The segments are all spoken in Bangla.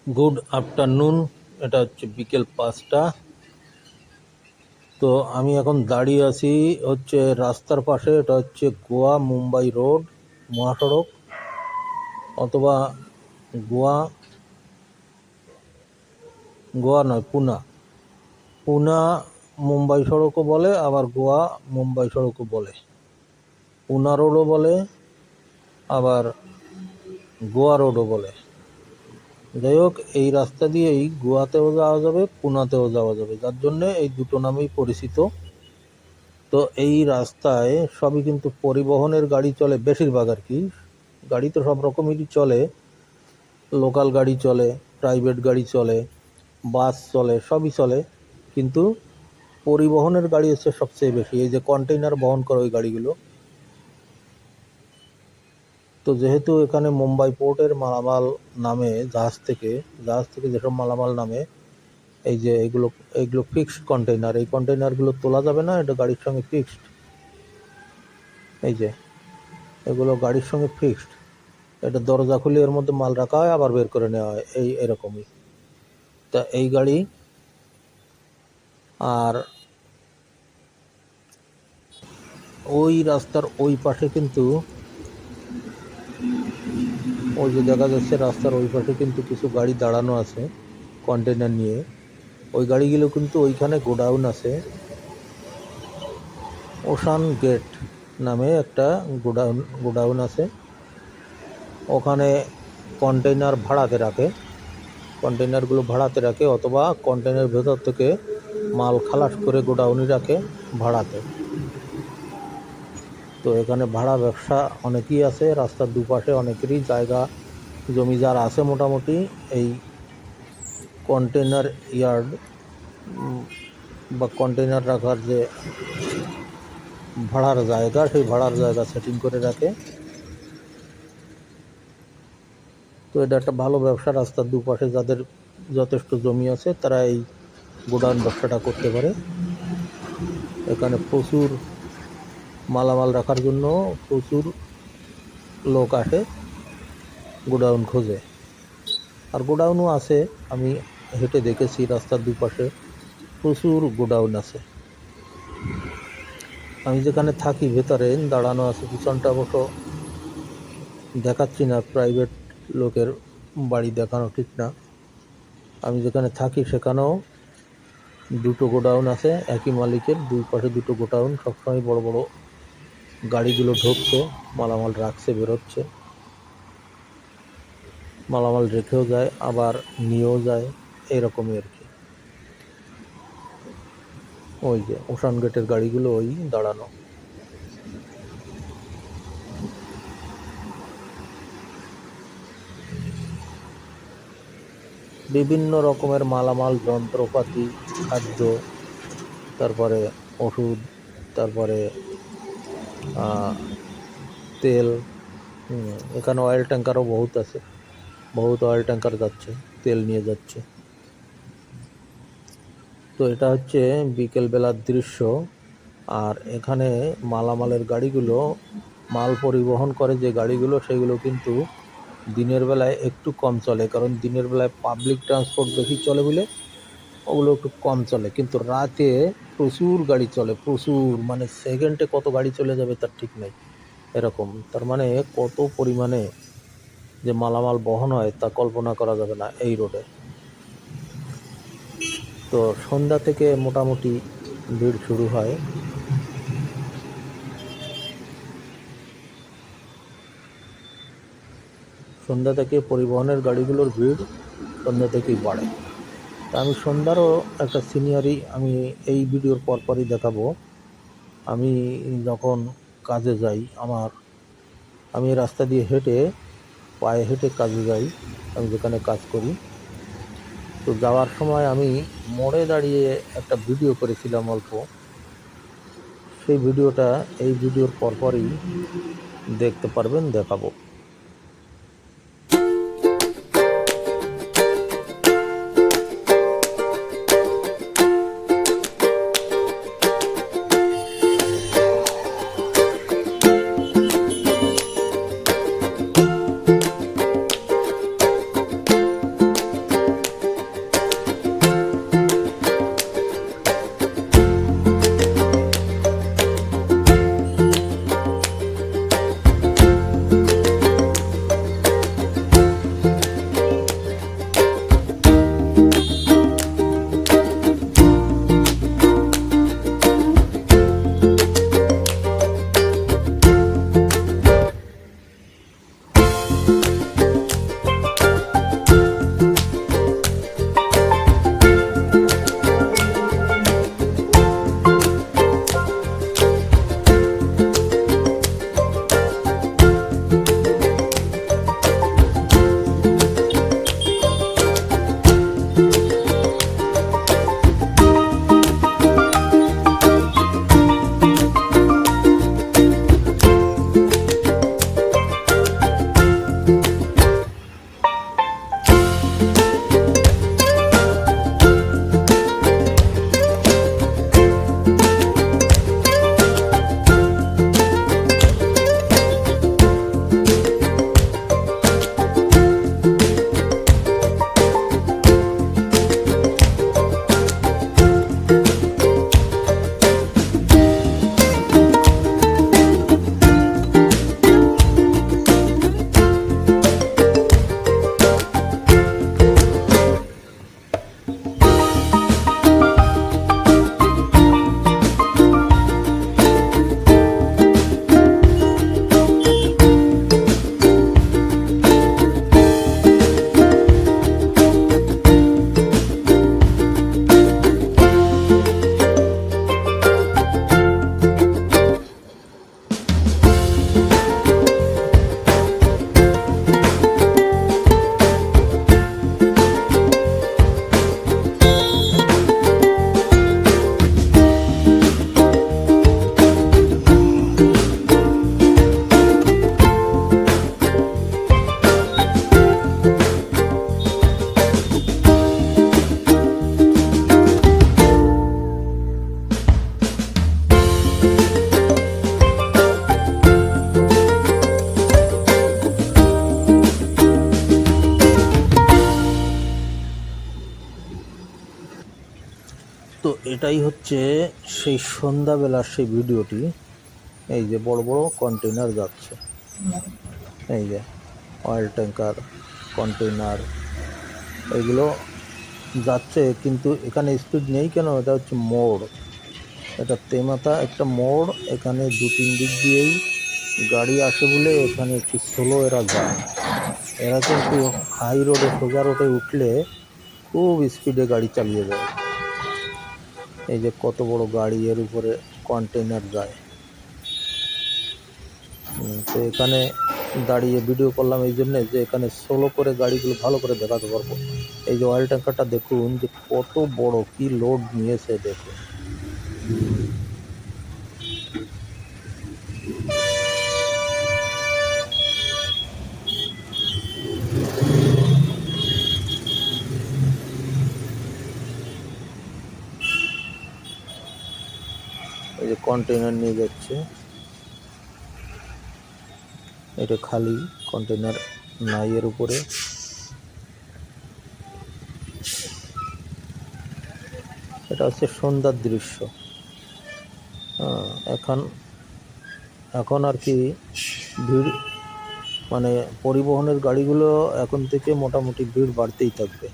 Good afternoon. এটা হচ্ছে বিকেল 5টা। তো আমি এখন দাঁড়িয়ে আছি হচ্ছে রাস্তার পাশে। এটা হচ্ছে গোয়া মুম্বাই রোড মহাসড়ক, অথবা গোয়া গোয়া নয়, পুনা পুনা মুম্বাই সড়কও বলে, আবার গোয়া মুম্বাই সড়কও বলে, পুনা রোডও বলে, আবার গোয়া রোডও বলে। যাই হোক, এই রাস্তা দিয়েই গোয়াতেও যাওয়া যাবে, পুনাতেও যাওয়া যাবে, যার জন্যে এই দুটো নামেই পরিচিত। তো এই রাস্তায় সবই কিন্তু পরিবহনের গাড়ি চলে বেশিরভাগ আর কি। গাড়ি তো সব রকমেরই চলে, লোকাল গাড়ি চলে, প্রাইভেট গাড়ি চলে, বাস চলে, সবই চলে, কিন্তু পরিবহনের গাড়ি হচ্ছে সবচেয়ে বেশি। এই যে কন্টেইনার বহন করে ওই গাড়িগুলো। তো যেহেতু এখানে মুম্বাই পোর্টের মালামাল নামে, জাহাজ থেকে যেসব মালামাল নামে, এই যে এগুলো এগুলো ফিক্সড কন্টেইনার, এই কন্টেইনারগুলো তোলা যাবে না, এটা গাড়ির সঙ্গে ফিক্সড। এই যে এগুলো গাড়ির সঙ্গে ফিক্সড, এটা দরজা খুলে এর মধ্যে মাল রাখা হয়, আবার বের করে নেওয়া হয়, এরকমই। তা এই গাড়ি, আর ওই রাস্তার ওই পাশে কিন্তু, ওই যে দেখা যাচ্ছে রাস্তার ওই পাশে কিন্তু কিছু গাড়ি দাঁড়ানো আছে কন্টেইনার নিয়ে। ওই গাড়িগুলো কিন্তু ওইখানে গোডাউন আছে, ওশান গেট নামে একটা গোডাউন আছে। ওখানে কন্টেইনার কন্টেইনারগুলো ভাড়াতে রাখে, অথবা কন্টেইনার ভেতর থেকে মাল খালাস করে গোডাউনে রাখে ভাড়াতে। তো এখানে ভাড়া ব্যবসা অনেকই আছে, রাস্তার দুপাশে অনেকেরই জায়গা জমি যার আছে মোটামুটি এই কন্টেইনার ইয়ার্ড বা কন্টেইনার রাখার যে ভাড়ার জায়গা, সেই ভাড়ার জায়গা সেটিং করে রাখে। তো এটা একটা ভালো ব্যবসা। রাস্তার দুপাশে যাদের যথেষ্ট জমি আছে তারা এই গোডাউন ব্যবসাটা করতে পারে। এখানে প্রচুর মালামাল রাখার জন্য প্রচুর লোক আসে, গোডাউন খোঁজে। আর গোডাউনও আছে, আমি হেঁটে দেখেছি রাস্তার দুপাশে প্রচুর গোডাউন আছে। আমি যেখানে থাকি ভেতরে দাঁড়ানো আছে, পিছনটা অবশ্য দেখাচ্ছি না, প্রাইভেট লোকের বাড়ি দেখানো ঠিক না। আমি যেখানে থাকি সেখানেও দুটো গোডাউন আছে, একই মালিকের, দুই পাশে দুটো গোডাউন। সবসময় বড় বড় গাড়িগুলো ঢুকছে, মালামাল রাখছে, বেরোচ্ছে, মালামাল রেখেও যায়, আবার নিয়েও যায়, এইরকমই আর কি। ওই যে ওশান গেটের গাড়িগুলো ওই দাঁড়ানো। বিভিন্ন রকমের মালামাল, যন্ত্রপাতি, খাদ্য, তারপরে ওষুধ, তারপরে তেল। এখানে অয়েল ট্যাঙ্কারও বহুত আছে, বহুত অয়েল ট্যাঙ্কার যাচ্ছে, তেল নিয়ে যাচ্ছে। তো এটা হচ্ছে বিকেলবেলার দৃশ্য। আর এখানে মালামালের গাড়িগুলো, মাল পরিবহন করে যে গাড়িগুলো, সেগুলো কিন্তু দিনের বেলায় একটু কম চলে, কারণ দিনের বেলায় পাবলিক ট্রান্সপোর্ট বেশি চলে বলে ওগুলো একটু কম চলে। কিন্তু রাতে প্রচুর গাড়ি চলে, প্রচুর, মানে সেকেন্ডে কত গাড়ি চলে যাবে তার ঠিক নেই, এরকম। তার মানে কত পরিমাণে যে মালামাল বহন হয় তা কল্পনা করা যাবে না এই রোডে। তো সন্ধ্যা থেকে মোটামুটি ভিড় শুরু হয়। সন্ধ্যা থেকে পরিবহনের গাড়িগুলোর ভিড় সন্ধ্যা থেকেই বাড়ে। তা আমি সন্ধ্যারও একটা সিনারি আমি এই ভিডিওর পরপরই দেখাবো। আমি যখন কাজে যাই, আমি রাস্তা দিয়ে পায়ে হেঁটে কাজে যাই, আমি যেখানে কাজ করি। তো যাওয়ার সময় আমি মোড়ে দাঁড়িয়ে একটা ভিডিও করেছিলাম অল্প, সেই ভিডিওটা এই ভিডিওর পরপরই দেখতে পারবেন, দেখাবো। তো এটাই হচ্ছে সেই সন্ধ্যাবেলার সেই ভিডিওটি। এই যে বড় বড় কন্টেনার যাচ্ছে, এই যে অয়েল ট্যাঙ্কার, কন্টেনার, এগুলো যাচ্ছে, কিন্তু এখানে স্পিড নেই কেন? এটা হচ্ছে মোড়, এটা তেমাথা একটা মোড়। এখানে 2-3 দিক দিয়েই গাড়ি আসে বলে এখানে একটু স্লো এরা যায়। এরা কিন্তু হাই রোডে, সোজা রোডে উঠলে খুব স্পিডে গাড়ি চালিয়ে যায়। এই যে কত বড় গাড়ি, এর উপরে কন্টেনার যায়। তো এখানে দাঁড়িয়ে ভিডিও করলাম এই জন্যে যে এখানে স্লো করে গাড়িগুলো ভালো করে দেখাতে পারবো। এই যে অয়েল ট্যাঙ্কারটা দেখুন যে কত বড়, কি লোড নিয়েছে দেখুন। এই যে কন্টেনার নিয়ে যাচ্ছে, এটা খালি, কন্টেনার নাই এর উপরে। এটা হচ্ছে সন্ধ্যার দৃশ্য। এখন এখন আর কি ভিড়, মানে পরিবহনের গাড়িগুলো এখন থেকে মোটামুটি ভিড় বাড়তেই থাকবে।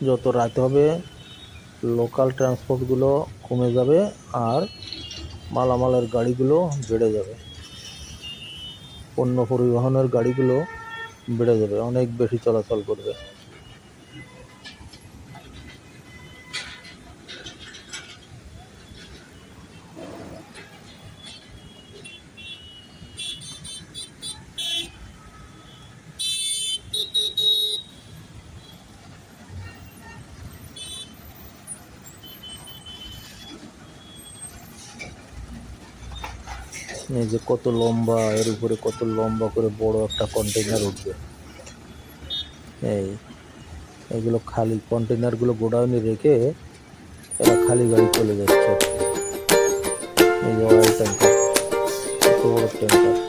যত রাত হবে লোকাল ট্রান্সপোর্টগুলো কমে যাবে আর মালামালের গাড়িগুলো বেড়ে যাবে, পণ্য পরিবহনের গাড়িগুলো বেড়ে যাবে, অনেক বেশি চলাচল করবে। এই যে কত লম্বা, এর উপরে কত লম্বা করে বড় একটা কন্টেইনার উঠবে। এইগুলো খালি কন্টেইনারগুলো গোডাউনে রেখে এরা খালি গাড়ি চলে যাচ্ছে। এই যে অয়েল ট্যাঙ্কার, কত বড় ট্যাঙ্কার।